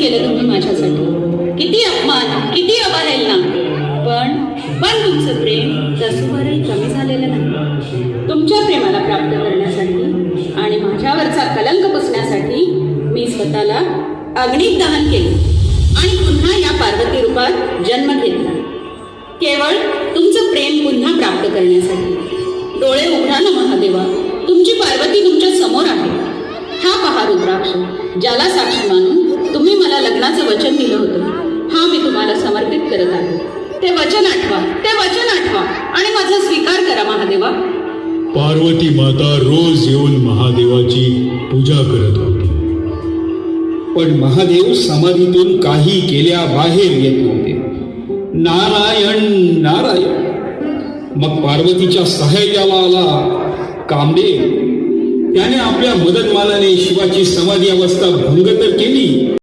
केलं तुम्ही माझ्यासाठी, किती अपमान, किती अवहेलना, पण तुमचं प्रेम तसुवरही कमी झालेलं नाही. तुमच्या प्रेमाला प्राप्त करण्यासाठी आणि माझ्यावरचा कलंक पुसण्यासाठी मी स्वतःला अग्नीत दहन केले आणि पुन्हा या पार्वती रूपात जन्म घेतला, केवळ तुमचं प्रेम पुन्हा प्राप्त करण्यासाठी. डोळे उघडा ना महादेवा, तुमची पार्वती तुमच्या समोर आहे. हा पहा रुद्राक्ष, ज्याला साक्षी मानून तुम्ही मला लग्नाचं वचन दिलं होतं, हा मी तुम्हाला समर्पित करत आहे. ते वचन आठवा आणि माझा स्वीकार करा महादेवा. पार्वती माता रोज येऊन महादेवाची पूजा करत होती, पण महादेव समाधीतून काही केल्या बाहेर येत नव्हते. नारायण नारायण. मग पार्वतीच्या सहाय्याला आला कामदेव. त्याने आपल्या मदतमालाने शिवाची समाधी अवस्था भंग तर केली,